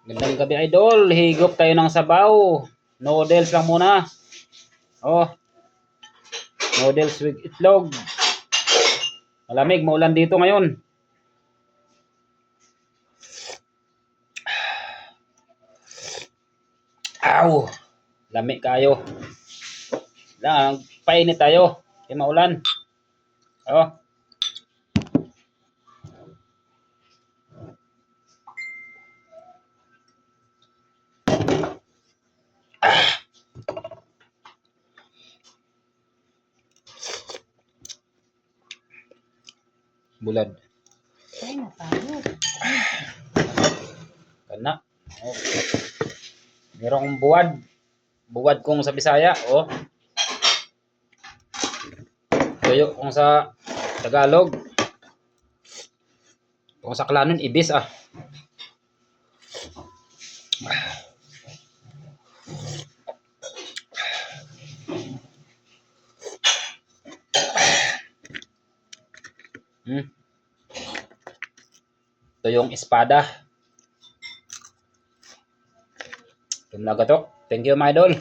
Gandang gabi idol, higop tayo ng sabaw. Noodles lang muna. Oh, noodles with itlog. Malamig, maulan dito ngayon. Aw, lamig kayo. Lang, painit tayo. Kaya maulan. Oh. Bulad. Ay, napayo. Kana. Oh. Merong buwad. Buwad kung sa Bisaya, oh. Tuyo kung sa Tagalog. Kung sa Klanon, ibis ah. Ito yung espada. Tumlaga to. Thank you, my idol.